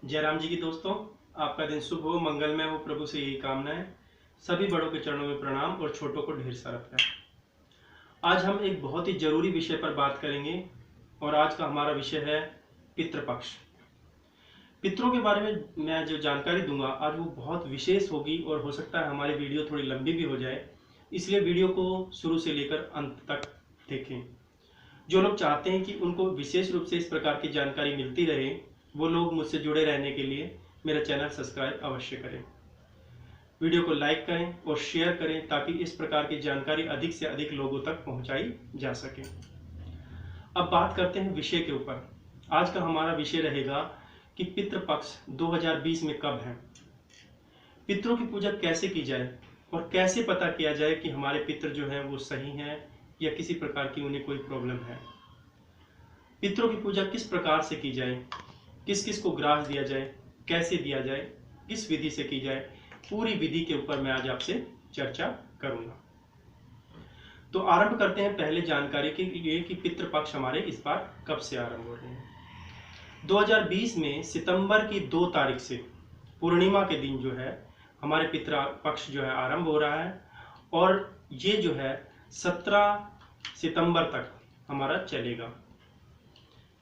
जय राम जी की दोस्तों, आपका दिन शुभ हो, मंगलमय हो, प्रभु से यही कामना है। सभी बड़ों के चरणों में प्रणाम और छोटों को ढेर सारा प्यार। आज हम एक बहुत ही जरूरी विषय पर बात करेंगे और आज का हमारा विषय है पितृपक्ष। पितरों के बारे में मैं जो जानकारी दूंगा आज वो बहुत विशेष होगी और हो सकता है हमारी वीडियो थोड़ी लंबी भी हो जाए, इसलिए वीडियो को शुरू से लेकर अंत तक देखें। जो लोग चाहते हैं कि उनको विशेष रूप से इस प्रकार की जानकारी मिलती रहे, वो लोग मुझसे जुड़े रहने के लिए मेरा चैनल सब्सक्राइब अवश्य करें, वीडियो को लाइक करें और शेयर करें ताकि इस प्रकार की जानकारी अधिक से अधिक लोगों तक पहुंचाई जा सके। अब बात करते हैं विषय के ऊपर। आज का हमारा विषय रहेगा कि पितृपक्ष 2020 में कब है, पितरों की पूजा कैसे की जाए और कैसे पता किया जाए कि हमारे पितृ जो हैं वो सही हैं या किसी प्रकार की उन्हें कोई प्रॉब्लम है। पितरों की पूजा किस प्रकार से की जाए, किस किस को ग्रास दिया जाए, कैसे दिया जाए, किस विधि से की जाए, पूरी विधि के ऊपर मैं आज आपसे चर्चा करूंगा। तो आरंभ करते हैं पहले जानकारी के लिए कि पितृपक्ष हमारे इस बार कब से आरंभ हो रहे हैं। 2020 में सितंबर की 2 तारीख से पूर्णिमा के दिन जो है हमारे पितृपक्ष जो है आरंभ हो रहा है और ये जो है 17 सितंबर तक हमारा चलेगा,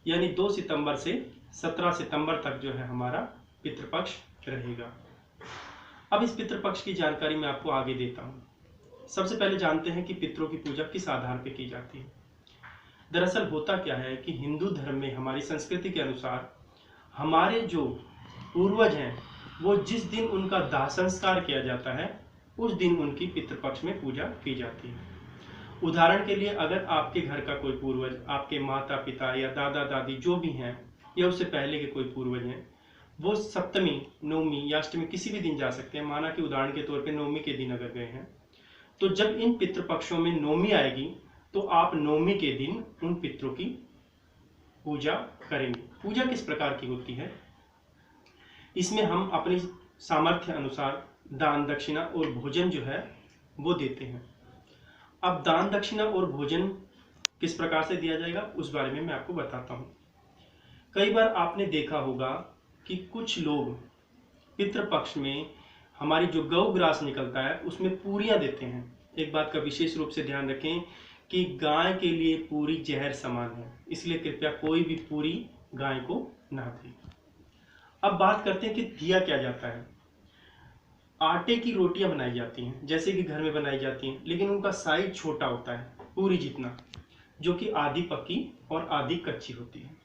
यानी 2 सितंबर से 17 सितंबर तक जो है हमारा पितृपक्ष रहेगा। अब इस पितृपक्ष की जानकारी मैं आपको आगे देता हूं। सबसे पहले जानते हैं कि पितरों की पूजा किस आधार पर की जाती है। दरअसल होता क्या है कि हिंदू धर्म में हमारी संस्कृति के अनुसार हमारे जो पूर्वज हैं वो जिस दिन उनका दाह संस्कार किया जाता है उस दिन उनकी पितृपक्ष में पूजा की जाती है। उदाहरण के लिए अगर आपके घर का कोई पूर्वज, आपके माता पिता या दादा दादी जो भी हैं या उससे पहले के कोई पूर्वज हैं, वो सप्तमी, नवमी या अष्टमी किसी भी दिन जा सकते हैं। माना कि उदाहरण के तौर पे नवमी के दिन अगर गए हैं तो जब इन पितृपक्षों में नवमी आएगी तो आप नवमी के दिन उन पितरों की पूजा करेंगे। पूजा किस प्रकार की होती है, इसमें हम अपनी सामर्थ्य अनुसार दान दक्षिणा और भोजन जो है वो देते हैं। अब दान दक्षिणा और भोजन किस प्रकार से दिया जाएगा उस बारे में मैं आपको बताता हूं। कई बार आपने देखा होगा कि कुछ लोग पितृपक्ष में हमारी जो गौग्रास निकलता है उसमें पूरियां देते हैं। एक बात का विशेष रूप से ध्यान रखें कि गाय के लिए पूरी जहर समान है, इसलिए कृपया कोई भी पूरी गाय को ना दे। अब बात करते हैं कि दिया क्या जाता है। आटे की रोटियां बनाई जाती हैं जैसे कि घर में बनाई जाती हैं, लेकिन उनका साइज छोटा होता है, पूरी जितना, जो कि आधी पकी और आधी कच्ची होती है।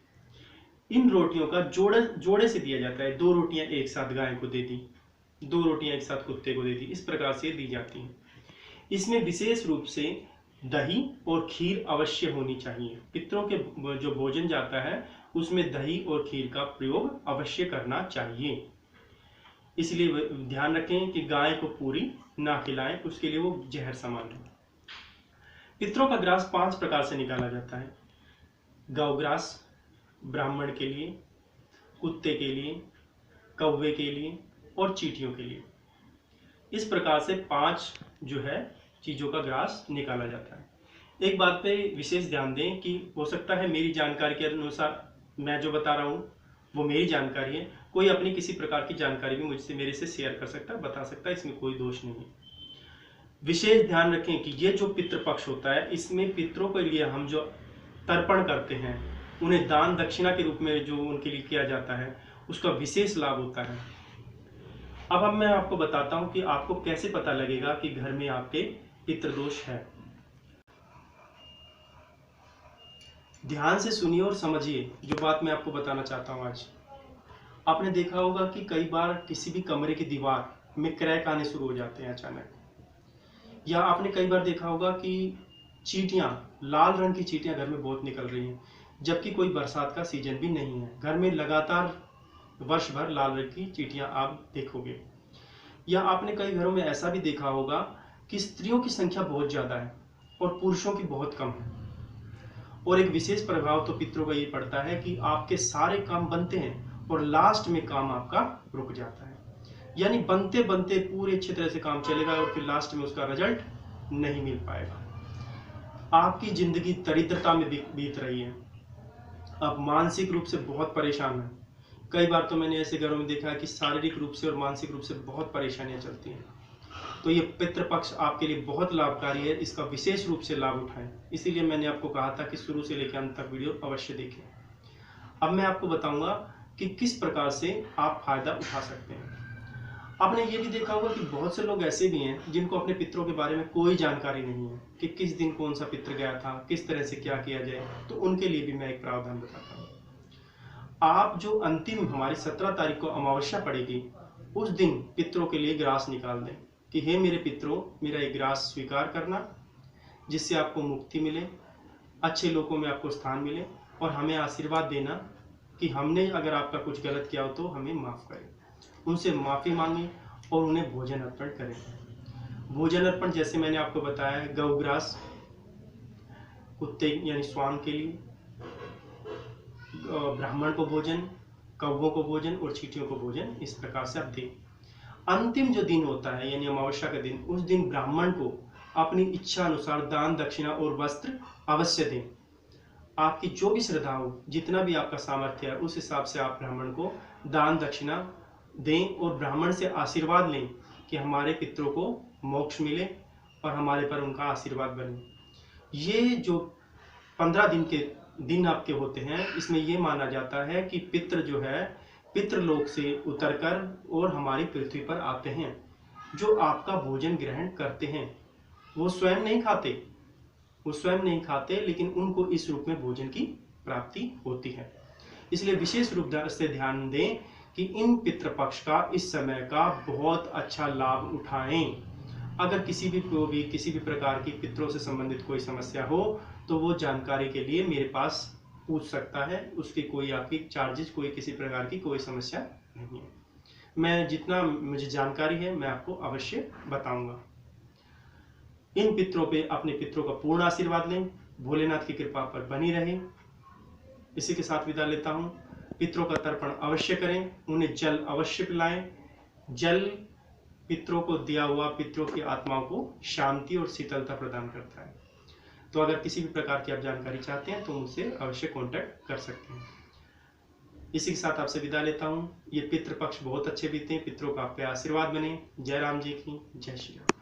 इन रोटियों का जोड़े से दिया जाता है। 2 रोटियां एक साथ गाय को दे दी, 2 रोटियां एक साथ कुत्ते को दे दी, इस प्रकार से दी जाती हैं। इसमें विशेष रूप से दही और खीर अवश्य होनी चाहिए। पितरों के जो भोजन जाता है उसमें दही और खीर का प्रयोग अवश्य करना चाहिए। इसलिए ध्यान रखें कि गाय को पूरी ना खिलाएं, उसके लिए वो जहर समान है। पितरों का ग्रास 5 प्रकार से निकाला जाता है। गौग्रास ब्राह्मण के लिए, कुत्ते के लिए, कौवे के लिए और चींटियों के लिए। इस प्रकार से 5 जो है चीजों का ग्रास निकाला जाता है। एक बात पे विशेष ध्यान दें कि हो सकता है मेरी जानकारी के अनुसार मैं जो बता रहा हूं वो मेरी जानकारी है, कोई अपनी किसी प्रकार की जानकारी भी मुझसे मेरे से शेयर कर सकता है, बता सकता है, इसमें कोई दोष नहीं है। विशेष ध्यान रखें कि ये जो पितृपक्ष होता है इसमें पितरों के लिए हम जो तर्पण करते हैं, उन्हें दान दक्षिणा के रूप में जो उनके लिए किया जाता है उसका विशेष लाभ होता है। अब मैं आपको बताता हूं कि आपको कैसे पता लगेगा कि घर में आपके पितृदोष है। ध्यान से सुनिए और समझिए जो बात मैं आपको बताना चाहता हूं आज। आपने देखा होगा कि कई बार किसी भी कमरे की दीवार में क्रैक आने शुरू हो जाते हैं अचानक, या आपने कई बार देखा होगा कि चींटियां, लाल रंग की चींटियां घर में बहुत निकल रही हैं जबकि कोई बरसात का सीजन भी नहीं है। घर में लगातार वर्ष भर लाल रंग की चींटियां आप देखोगे। या आपने कई घरों में ऐसा भी देखा होगा कि स्त्रियों की संख्या बहुत ज्यादा है और पुरुषों की बहुत कम है। और एक विशेष प्रभाव तो पितरों का ये पड़ता है कि आपके सारे काम बनते हैं और लास्ट में काम आपका रुक जाता है, यानी बनते बनते पूरे अच्छी तरह से काम चलेगा और फिर लास्ट में उसका रिजल्ट नहीं मिल पाएगा। आपकी जिंदगी दरिद्रता में बीत रही है, आप मानसिक रूप से बहुत परेशान हैं, कई बार तो मैंने ऐसे घरों में देखा है कि शारीरिक रूप से और मानसिक रूप से बहुत परेशानियां चलती हैं। तो ये पितृपक्ष आपके लिए बहुत लाभकारी है, इसका विशेष रूप से लाभ उठाएं। इसीलिए मैंने आपको कहा था कि शुरू से लेकर अंत तक वीडियो अवश्य देखें। अब मैं आपको बताऊंगा कि किस प्रकार से आप फायदा उठा सकते हैं। आपने ये भी देखा होगा कि बहुत से लोग ऐसे भी हैं जिनको अपने पितरों के बारे में कोई जानकारी नहीं है कि किस दिन कौन सा पितृ गया था, किस तरह से क्या किया जाए। तो उनके लिए भी मैं एक प्रावधान बताता हूँ। आप जो अंतिम हमारी 17 तारीख को अमावस्या पड़ेगी, उस दिन पितरों के लिए ग्रास निकाल दें कि हे मेरे पितरों, मेरा एक ग्रास स्वीकार करना, जिससे आपको मुक्ति मिले, अच्छे लोगों में आपको स्थान मिले, और हमें आशीर्वाद देना कि हमने अगर आपका कुछ गलत किया हो तो हमें माफ़ करें। उनसे माफ़ी मांगें और उन्हें भोजन अर्पण करें। भोजन अर्पण जैसे मैंने आपको बताया है, गौग्रास कुत्ते यानी श्वान के लिए, ब्राह्मण को भोजन, कौवों को भोजन और चींटियों को भोजन, इस प्रकार से आप दें। अंतिम जो दिन होता है यानी अमावस्या का दिन, उस दिन ब्राह्मण को अपनी इच्छा अनुसार दान दक्षिणा और वस्त्र अवश्य दें। आपकी जो भी श्रद्धा हो, जितना भी आपका सामर्थ्य है, उस हिसाब से आप ब्राह्मण को दान दक्षिणा दें और ब्राह्मण से आशीर्वाद लें कि हमारे पितरों को मोक्ष मिले और हमारे पर उनका आशीर्वाद बने। ये जो 15 दिन के दिन आपके होते हैं, इसमें ये माना जाता है कि पितृ जो है पितृलोक से उतरकर और हमारी पृथ्वी पर आते हैं। जो आपका भोजन ग्रहण करते हैं, वो स्वयं नहीं खाते, लेकिन उनको इस रूप में भोजन की प्राप्ति होती है। इसलिए विशेष रूप से ध्यान दें कि इन पितृपक्ष का, इस समय का बहुत अच्छा लाभ उठाएं। अगर किसी भी प्रकार की पितरों से संबंधित कोई समस्या हो तो वो जानकारी के लिए मेरे पास पूछ सकता है। उसकी कोई आपकी चार्जेस, कोई किसी प्रकार की कोई समस्या नहीं है। मैं जितना मुझे जानकारी है मैं आपको अवश्य बताऊंगा। इन पितरों पे अपने पितरों का पूर्ण आशीर्वाद लें, भोलेनाथ की कृपा पर बनी रहें। इसी के साथ विदा लेता हूं। पितरों का तर्पण अवश्य करें, उन्हें जल अवश्य पिलाएं। जल पितरों को दिया हुआ पितरों की आत्माओं को शांति और शीतलता प्रदान करता है। तो अगर किसी भी प्रकार की आप जानकारी चाहते हैं तो मुझसे अवश्य कांटेक्ट कर सकते हैं। इसी के साथ आपसे विदा लेता हूं। ये पितृपक्ष बहुत अच्छे बीते, पितरों का आप पे आशीर्वाद बने। जय राम जी की जय श्री राम।